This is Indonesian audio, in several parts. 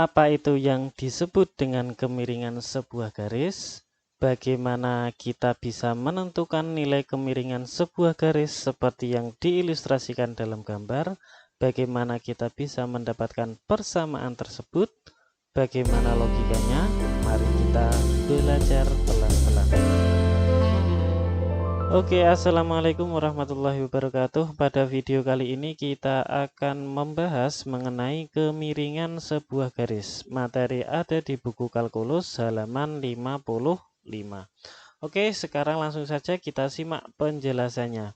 Apa itu yang disebut dengan kemiringan sebuah garis? Bagaimana kita bisa menentukan nilai kemiringan sebuah garis seperti yang diilustrasikan dalam gambar? Bagaimana kita bisa mendapatkan persamaan tersebut? Bagaimana logikanya? Mari kita belajar pelan-pelan. Oke, assalamualaikum warahmatullahi wabarakatuh. Pada video kali ini kita akan membahas mengenai kemiringan sebuah garis. Materi ada di buku kalkulus halaman 55. Oke, sekarang langsung saja kita simak penjelasannya.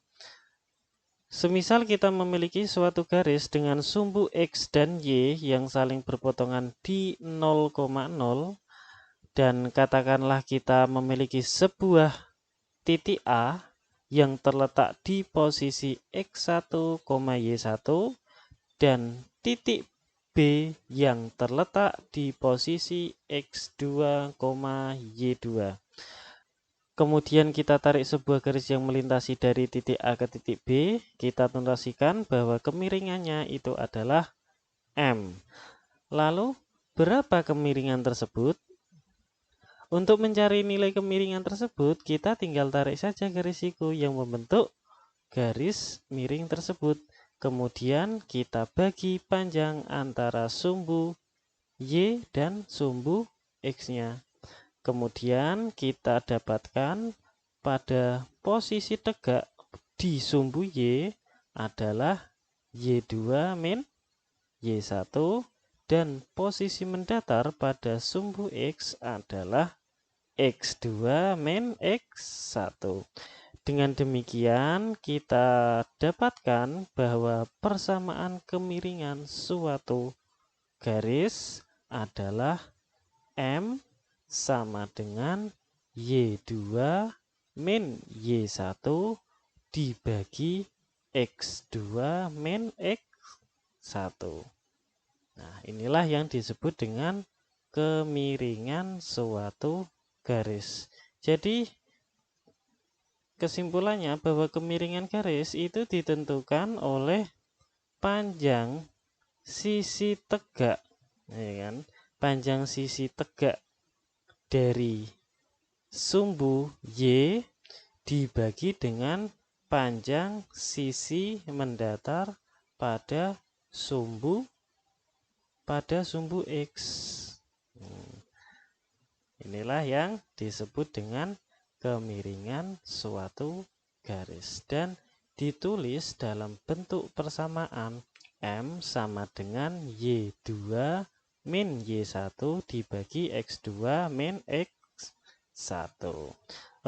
Semisal kita memiliki suatu garis dengan sumbu X dan Y yang saling berpotongan di 0,0 dan katakanlah kita memiliki sebuah titik A yang terletak di posisi X1, Y1 dan titik B yang terletak di posisi X2, Y2. Kemudian kita tarik sebuah garis yang melintasi dari titik A ke titik B. Kita tuntaskan bahwa kemiringannya itu adalah M. Lalu berapa kemiringan tersebut? Untuk mencari nilai kemiringan tersebut, kita tinggal tarik saja garis siku yang membentuk garis miring tersebut. Kemudian kita bagi panjang antara sumbu Y dan sumbu X-nya. Kemudian kita dapatkan pada posisi tegak di sumbu Y adalah Y2 min Y1 dan posisi mendatar pada sumbu X adalah X2 min X1. Dengan demikian kita dapatkan bahwa persamaan kemiringan suatu garis adalah M sama dengan Y2 min Y1 dibagi X2 min X1. Nah, inilah yang disebut dengan kemiringan suatu garis. Jadi kesimpulannya bahwa kemiringan garis itu ditentukan oleh panjang sisi tegak, ya kan? Panjang sisi tegak dari sumbu Y dibagi dengan panjang sisi mendatar pada sumbu X. Inilah yang disebut dengan kemiringan suatu garis dan ditulis dalam bentuk persamaan M sama dengan Y2 min Y1 dibagi X2 min X1.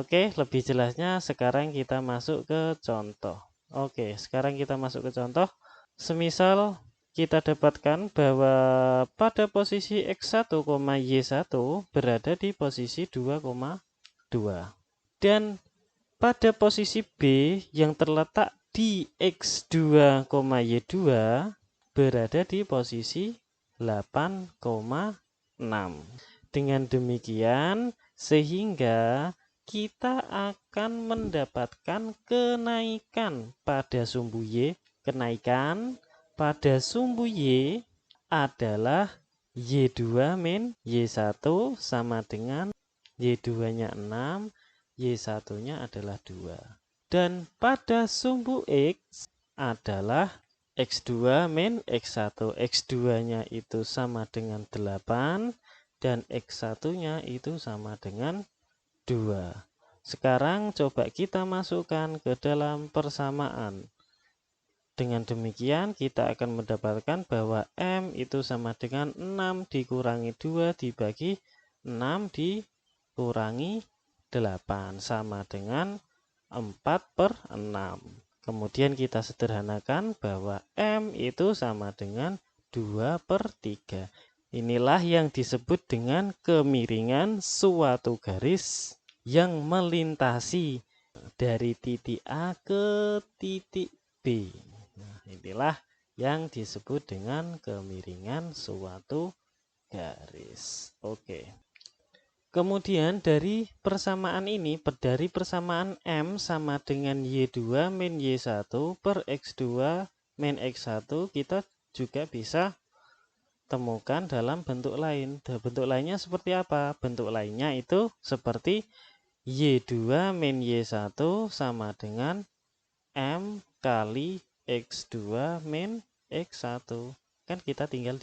Oke, lebih jelasnya sekarang kita masuk ke contoh. Oke, sekarang kita masuk ke contoh. Semisal kita dapatkan bahwa pada posisi X1, Y1 berada di posisi 2,2 dan pada posisi B yang terletak di X2, Y2 berada di posisi 8,6. Dengan demikian sehingga kita akan mendapatkan kenaikan pada sumbu Y. Kenaikan pada sumbu Y adalah Y2 min Y1 sama dengan Y2-nya 6, Y1-nya adalah 2. Dan pada sumbu X adalah X2 min X1. X2-nya itu sama dengan 8 dan X1-nya itu sama dengan 2. Sekarang coba kita masukkan ke dalam persamaan. Dengan demikian kita akan mendapatkan bahwa M itu sama dengan 6 dikurangi 2 dibagi 6 dikurangi 8 sama dengan 4/6. Kemudian kita sederhanakan bahwa M itu sama dengan 2/3. Inilah yang disebut dengan kemiringan suatu garis yang melintasi dari titik A ke titik B. Nah, inilah yang disebut dengan kemiringan suatu garis. Oke. Kemudian dari persamaan ini, dari persamaan M sama dengan Y2 min Y1 per X2 min X1, kita juga bisa temukan dalam bentuk lain. Bentuk lainnya seperti apa? Bentuk lainnya itu seperti Y2 min Y1 sama dengan M kali X2 min X1. Kan kita tinggal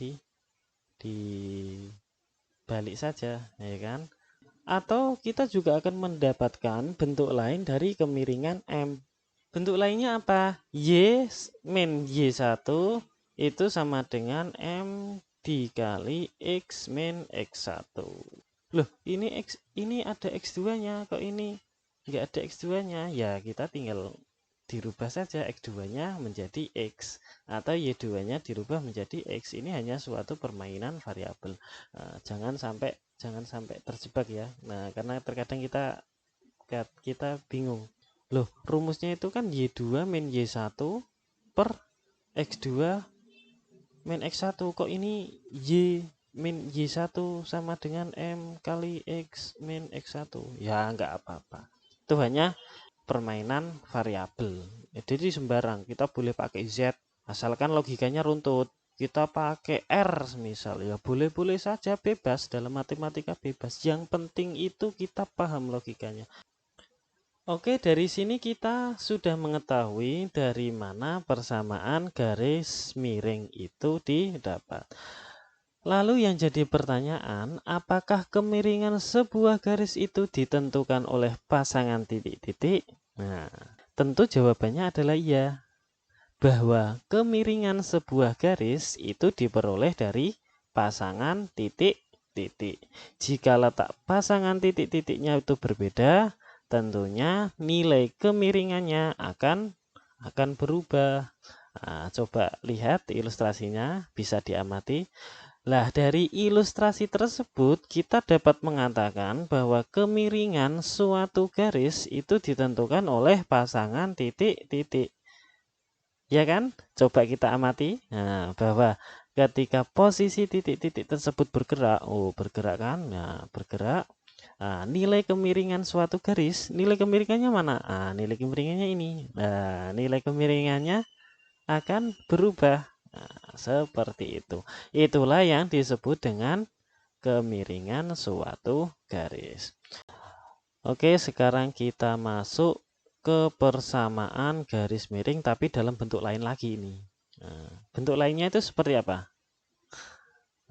dibalik saja, ya kan? Atau kita juga akan mendapatkan bentuk lain dari kemiringan M. Bentuk lainnya apa? Y min Y1 itu sama dengan M dikali X min X1. Loh, ini ada X2-nya, kok ini nggak ada X2-nya? Ya, kita tinggal dirubah saja X2-nya menjadi X atau Y2-nya dirubah menjadi X. Ini hanya suatu permainan variabel. Jangan sampai terjebak ya. Nah, karena terkadang kita bingung. Loh, rumusnya itu kan Y2 min Y1 per X2 min X1. Kok ini Y min Y1 sama dengan M kali X min X1? Ya, nggak apa-apa. Itu hanya permainan variabel. Jadi sembarang, kita boleh pakai Z, asalkan logikanya runtut. Kita pakai R misal, ya boleh-boleh saja, bebas. Dalam matematika bebas. Yang penting itu kita paham logikanya. Oke, dari sini kita sudah mengetahui dari mana persamaan garis miring itu didapat. Lalu yang jadi pertanyaan, apakah kemiringan sebuah garis itu ditentukan oleh pasangan titik-titik? Nah, tentu jawabannya adalah iya. Bahwa kemiringan sebuah garis itu diperoleh dari pasangan titik-titik. Jika letak pasangan titik-titiknya itu berbeda, tentunya nilai kemiringannya akan berubah. Nah, coba lihat ilustrasinya, bisa diamati. Lah, dari ilustrasi tersebut kita dapat mengatakan bahwa kemiringan suatu garis itu ditentukan oleh pasangan titik-titik. Ya kan? Coba kita amati. Nah, bahwa ketika posisi titik-titik tersebut bergerak, bergerak kan? Nah, bergerak. Nah, nilai kemiringan suatu garis, nilai kemiringannya mana? Nah, nilai kemiringannya ini. Nah, nilai kemiringannya akan berubah. Nah, seperti itu. Itulah yang disebut dengan kemiringan suatu garis. Oke, sekarang kita masuk ke persamaan garis miring tapi dalam bentuk lain lagi ini. Nah, bentuk lainnya itu seperti apa?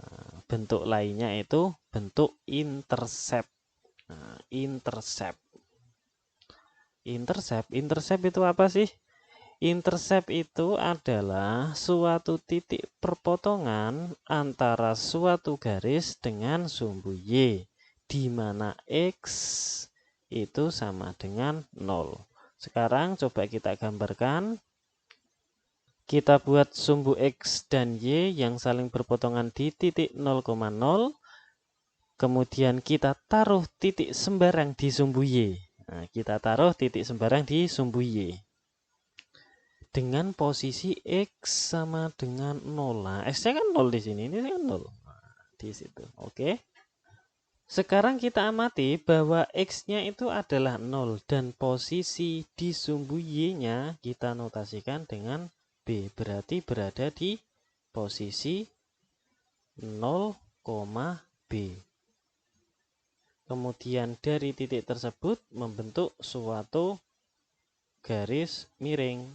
Nah, bentuk lainnya itu bentuk intercept. Nah, intercept itu apa sih? Intercept itu adalah suatu titik perpotongan antara suatu garis dengan sumbu Y, di mana X itu sama dengan 0. Sekarang coba kita gambarkan. Kita buat sumbu X dan Y yang saling berpotongan di titik 0,0. Kemudian kita taruh titik sembarang di sumbu Y. Nah, kita taruh titik sembarang di sumbu Y. Dengan posisi X sama dengan 0. Nah, X-nya kan 0 di sini. Ini kan 0. Nah, di situ. Oke. Sekarang kita amati bahwa X-nya itu adalah 0. Dan posisi di sumbu Y-nya kita notasikan dengan B. Berarti berada di posisi 0, B. Kemudian dari titik tersebut membentuk suatu garis miring.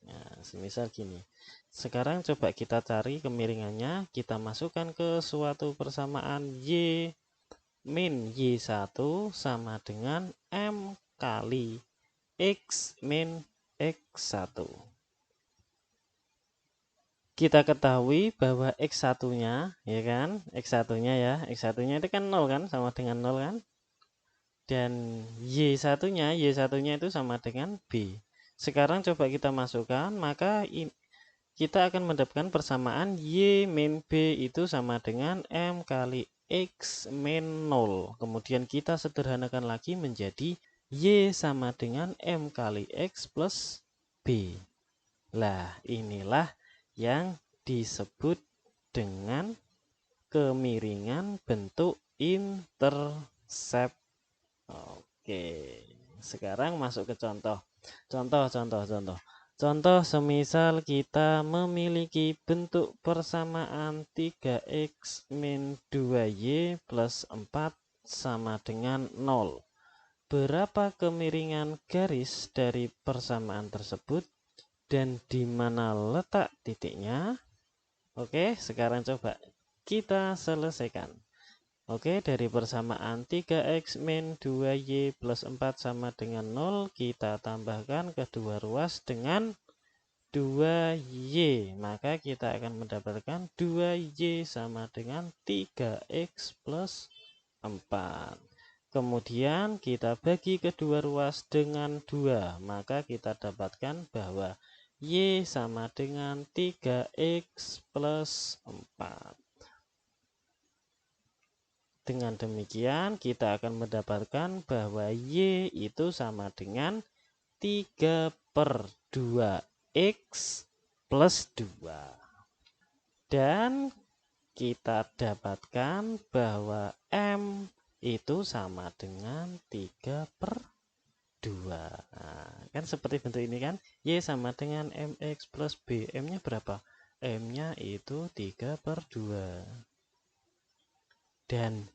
Nah, semisal gini. Sekarang coba kita cari kemiringannya. Kita masukkan ke suatu persamaan Y min Y1 sama dengan M kali X min X1. Kita ketahui bahwa X1-nya, ya kan? X1-nya ya. X1-nya itu kan 0 kan? Sama dengan 0 kan? Dan Y1-nya itu sama dengan B. Sekarang coba kita masukkan, maka kita akan mendapatkan persamaan Y min B itu sama dengan M kali X min 0. Kemudian kita sederhanakan lagi menjadi Y sama dengan M kali X plus B. Lah, inilah yang disebut dengan kemiringan bentuk intercept. Oke, sekarang masuk ke contoh. Contoh. Contoh semisal kita memiliki bentuk persamaan 3x min 2y plus 4 sama dengan 0. Berapa kemiringan garis dari persamaan tersebut dan di mana letak titiknya? Oke, sekarang coba kita selesaikan. Oke, dari persamaan 3x min 2y plus 4 sama dengan 0, kita tambahkan kedua ruas dengan 2y. Maka kita akan mendapatkan 2y sama dengan 3x plus 4. Kemudian kita bagi kedua ruas dengan 2. Maka kita dapatkan bahwa y sama dengan 3x plus 4. Dengan demikian kita akan mendapatkan bahwa y itu sama dengan 3/2x plus 2. Dan kita dapatkan bahwa m itu sama dengan 3/2. Nah, kan seperti bentuk ini kan, y sama dengan mx plus b. M-nya berapa? M-nya itu 3/2. Dan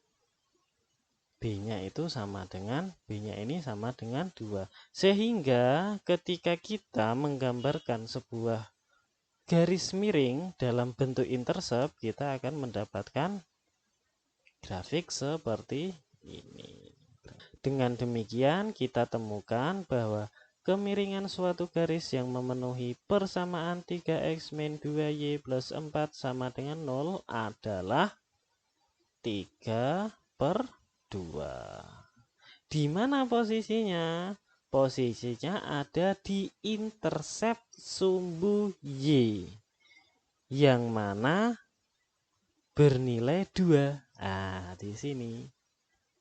B-nya itu sama dengan, B-nya ini sama dengan 2. Sehingga ketika kita menggambarkan sebuah garis miring dalam bentuk intercept, kita akan mendapatkan grafik seperti ini. Dengan demikian kita temukan bahwa kemiringan suatu garis yang memenuhi persamaan 3x min 2y plus 4 sama dengan 0 adalah 3/2. Di mana posisinya? Posisinya ada di intercept sumbu Y, yang mana bernilai 2. Nah, di sini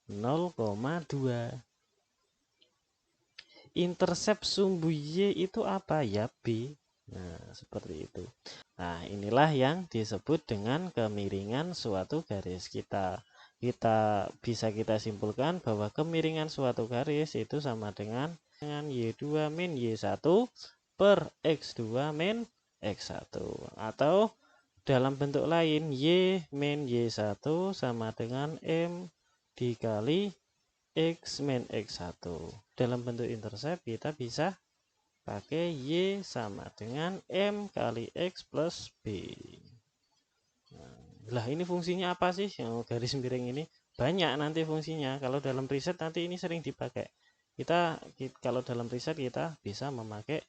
0,2. Intercept sumbu Y itu apa ya? B. Nah, seperti itu. Nah, inilah yang disebut dengan kemiringan suatu garis. Kita bisa kita simpulkan bahwa kemiringan suatu garis itu sama dengan y2 min y1 per x2 min x1. Atau dalam bentuk lain, y min y1 sama dengan m dikali x min x1. Dalam bentuk intercept kita bisa pakai y sama dengan m kali x plus b. Lah, ini fungsinya apa sih garis miring ini? Banyak nanti fungsinya. Kalau dalam riset nanti ini sering dipakai. Kalau dalam riset kita bisa memakai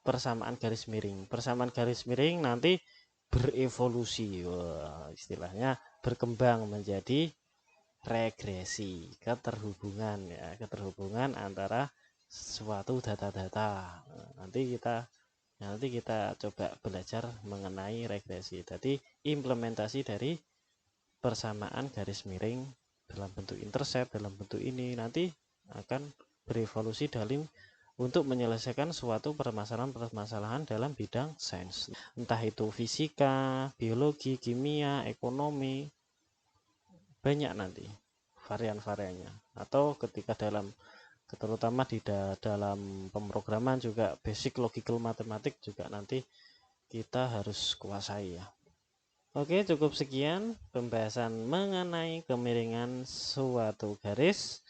persamaan garis miring. Persamaan garis miring nanti berevolusi. Wah, istilahnya berkembang menjadi regresi, keterhubungan ya, keterhubungan antara suatu data-data. Nanti kita coba belajar mengenai regresi. Jadi implementasi dari persamaan garis miring dalam bentuk intercept, dalam bentuk ini nanti akan berevolusi untuk menyelesaikan suatu permasalahan-permasalahan dalam bidang sains. Entah itu fisika, biologi, kimia, ekonomi, banyak nanti varian-variannya. Atau ketika terutama di dalam pemrograman juga basic logical matematik juga nanti kita harus kuasai ya. Oke, cukup sekian pembahasan mengenai kemiringan suatu garis.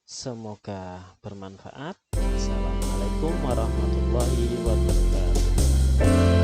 Semoga bermanfaat. Assalamualaikum warahmatullahi wabarakatuh.